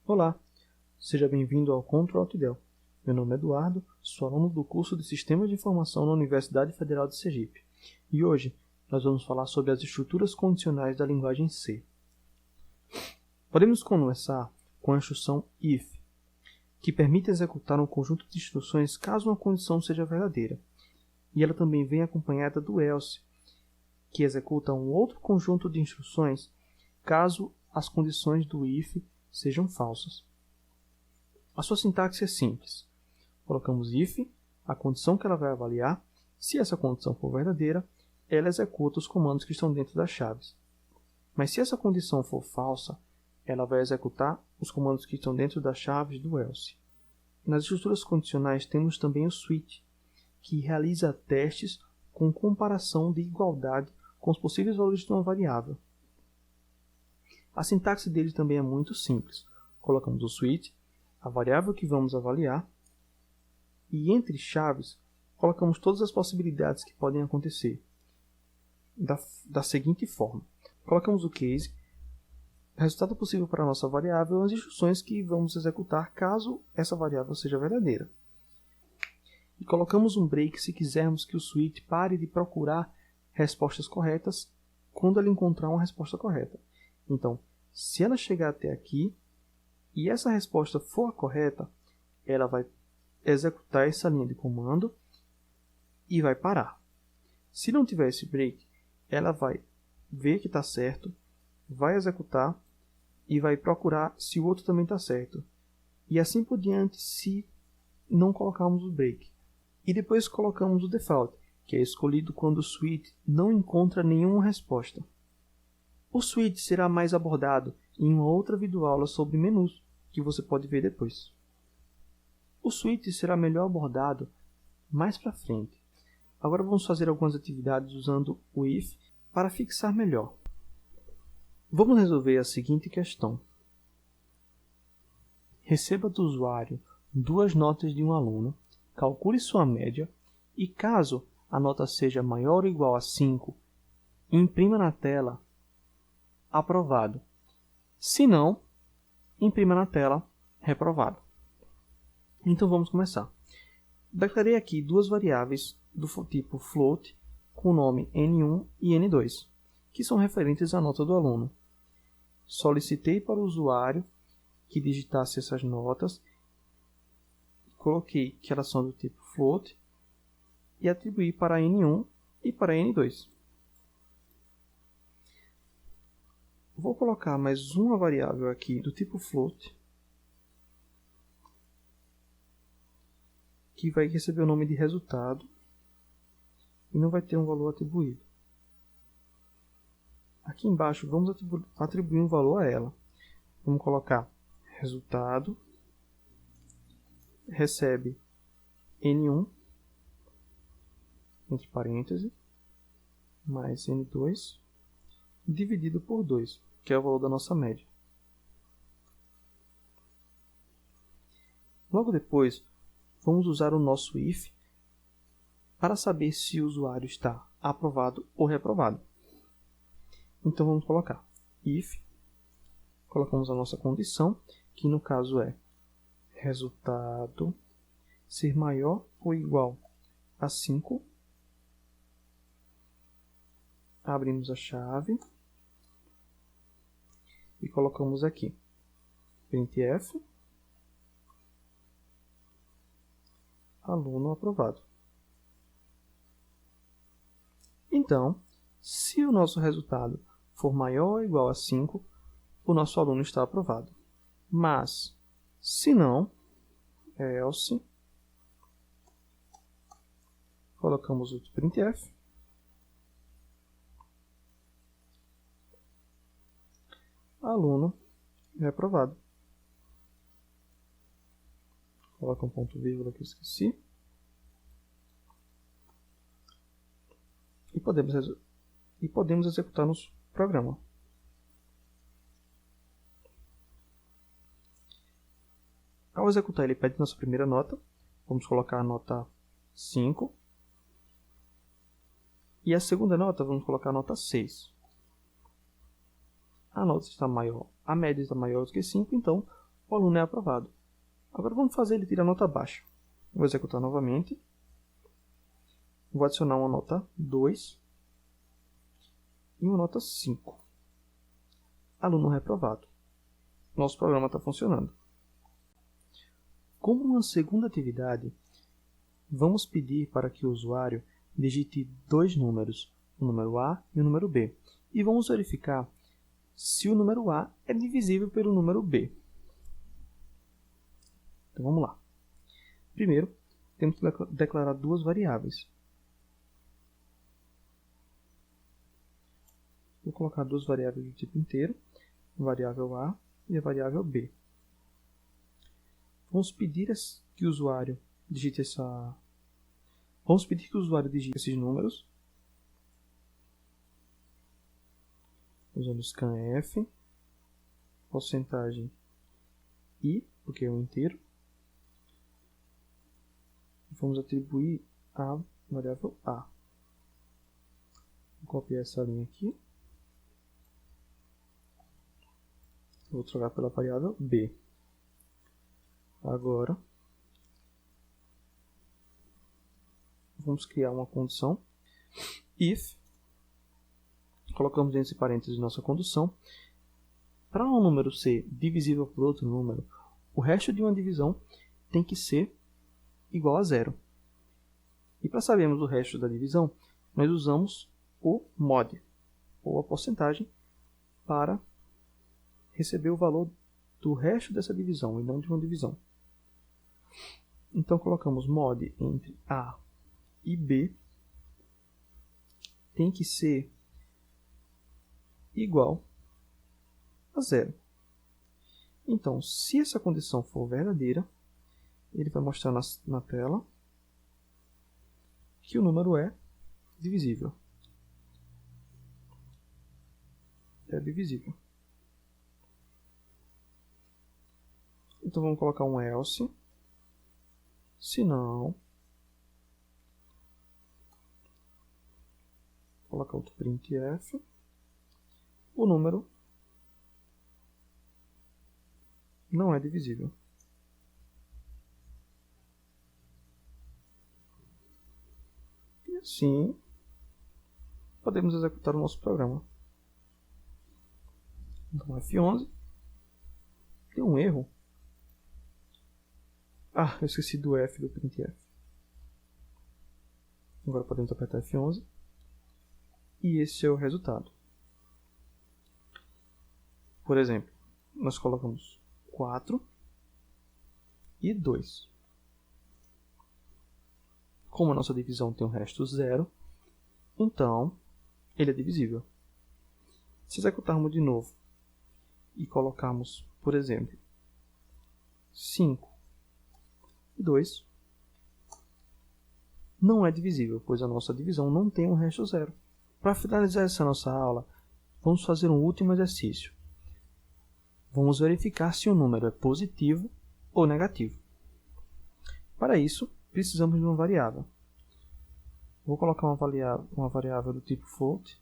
Olá, seja bem-vindo ao Control Alt Del. Meu nome é Eduardo, sou aluno do curso de Sistemas de Informação na Universidade Federal de Sergipe. E hoje nós vamos falar sobre as estruturas condicionais da linguagem C. Podemos começar com a instrução if, que permite executar um conjunto de instruções caso uma condição seja verdadeira. E ela também vem acompanhada do else, que executa um outro conjunto de instruções caso as condições do if sejam falsas. A sua sintaxe é simples. Colocamos if, a condição que ela vai avaliar. Se essa condição for verdadeira, ela executa os comandos que estão dentro das chaves. Mas se essa condição for falsa, ela vai executar os comandos que estão dentro das chaves do else. Nas estruturas condicionais temos também o switch, que realiza testes com comparação de igualdade com os possíveis valores de uma variável. A sintaxe dele também é muito simples. Colocamos o switch, a variável que vamos avaliar, e entre chaves colocamos todas as possibilidades que podem acontecer da seguinte forma. Colocamos o case, o resultado possível para a nossa variável e as instruções que vamos executar caso essa variável seja verdadeira. E colocamos um break se quisermos que o switch pare de procurar respostas corretas quando ele encontrar uma resposta correta. Então, se ela chegar até aqui e essa resposta for a correta, ela vai executar essa linha de comando e vai parar. Se não tiver esse break, ela vai ver que está certo, vai executar e vai procurar se o outro também está certo. E assim por diante se não colocarmos o break. E depois colocamos o default, que é escolhido quando o switch não encontra nenhuma resposta. O switch será mais abordado em uma outra videoaula sobre menus, que você pode ver depois. O switch será melhor abordado mais para frente. Agora vamos fazer algumas atividades usando o if para fixar melhor. Vamos resolver a seguinte questão. Receba do usuário 2 notas de um aluno, calcule sua média e caso a nota seja maior ou igual a 5, imprima na tela aprovado. Se não, imprima na tela reprovado. Então vamos começar. Declarei aqui duas variáveis do tipo float com o nome N1 e N2, que são referentes à nota do aluno. Solicitei para o usuário que digitasse essas notas, coloquei que elas são do tipo float e atribuí para N1 e para N2. Vou colocar mais uma variável aqui do tipo float, que vai receber o nome de resultado e não vai ter um valor atribuído. Aqui embaixo vamos atribuir um valor a ela. Vamos colocar resultado recebe N1 entre parênteses mais N2 dividido por 2, que é o valor da nossa média. Logo depois, vamos usar o nosso if para saber se o usuário está aprovado ou reprovado. Então vamos colocar if, colocamos a nossa condição, que no caso é resultado ser maior ou igual a 5. Abrimos a chave e colocamos aqui printf aluno aprovado. Então, se o nosso resultado for maior ou igual a 5, o nosso aluno está aprovado. Mas, se não, else, colocamos o printf, aluno reprovado. Coloca um ponto vírgula que eu esqueci. E podemos executar no programa. Ao executar, ele pede nossa primeira nota. Vamos colocar a nota 5. E a segunda nota, vamos colocar a nota 6. A nota está maior, a média está maior do que 5, então o aluno é aprovado. Agora vamos fazer ele tirar nota baixa. Vou executar novamente. Vou adicionar uma nota 2 e uma nota 5. Aluno reprovado. Nosso programa está funcionando. Como uma segunda atividade, vamos pedir para que o usuário digite dois números, o número A e o número B, e vamos verificar se o número A é divisível pelo número B. Então vamos lá. Primeiro, temos que declarar duas variáveis. Vou colocar duas variáveis do tipo inteiro, a variável A e a variável B. Vamos pedir que o usuário digite esses números usando scanf, porcentagem I, porque é um inteiro. Vamos atribuir a variável A. Vou copiar essa linha aqui. Vou trocar pela variável B. Agora, vamos criar uma condição. If, colocamos entre parênteses nossa condição. Para um número ser divisível por outro número, o resto de uma divisão tem que ser igual a zero. E para sabermos o resto da divisão, nós usamos o mod, ou a porcentagem, para receber o valor do resto dessa divisão, e não de uma divisão. Então colocamos mod entre A e B, tem que ser igual a zero. Então, se essa condição for verdadeira, ele vai mostrar na tela que o número é divisível. É divisível. Então vamos colocar um else. Se não, colocar outro printf. O número não é divisível. E assim, podemos executar o nosso programa. Então F11. Deu um erro. Ah, eu esqueci do F do printf. Agora podemos apertar F11. E esse é o resultado. Por exemplo, nós colocamos 4 e 2. Como a nossa divisão tem um resto zero, então ele é divisível. Se executarmos de novo e colocarmos, por exemplo, 5 e 2, não é divisível, pois a nossa divisão não tem um resto zero. Para finalizar essa nossa aula, vamos fazer um último exercício. Vamos verificar se o número é positivo ou negativo. Para isso, precisamos de uma variável. Vou colocar uma variável do tipo float,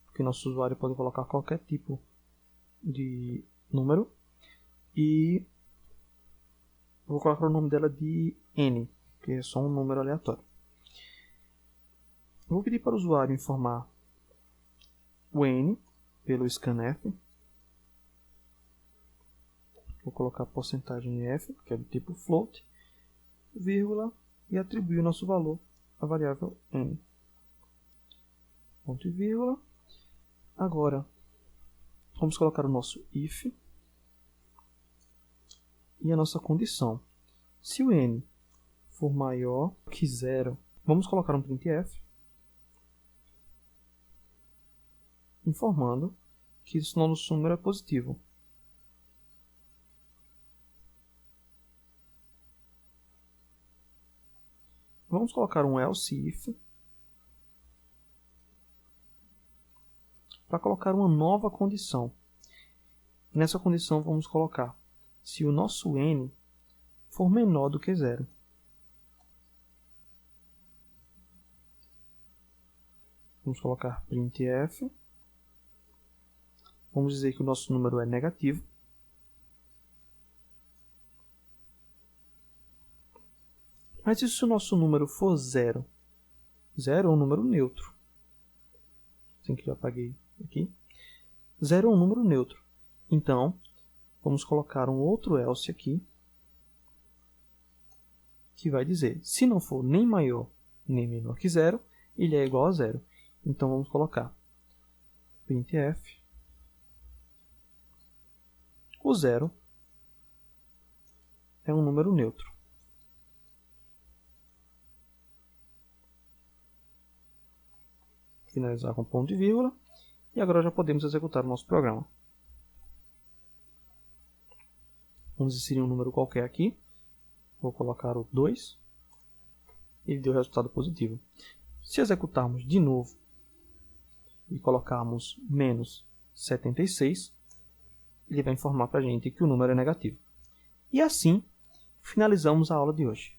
porque nosso usuário pode colocar qualquer tipo de número. E vou colocar o nome dela de n, que é só um número aleatório. Vou pedir para o usuário informar o n pelo scanf. Vou colocar porcentagem f, que é do tipo float, vírgula, e atribuir o nosso valor à variável n. Ponto e vírgula. Agora, vamos colocar o nosso if e a nossa condição. Se o n for maior que zero, vamos colocar um printf, informando que esse nosso número é positivo. Vamos colocar um else if para colocar uma nova condição. Nessa condição vamos colocar se o nosso n for menor do que zero. Vamos colocar printf. Vamos dizer que o nosso número é negativo. Mas e se o nosso número for 0? 0 é um número neutro. Assim que eu apaguei aqui. 0 é um número neutro. Então, vamos colocar um outro else aqui, que vai dizer, se não for nem maior nem menor que 0, ele é igual a 0. Então, vamos colocar printf, o 0 é um número neutro. Finalizar com ponto e vírgula. E agora já podemos executar o nosso programa. Vamos inserir um número qualquer aqui. Vou colocar o 2. Ele deu resultado positivo. Se executarmos de novo e colocarmos menos 76, ele vai informar para a gente que o número é negativo. E assim, finalizamos a aula de hoje.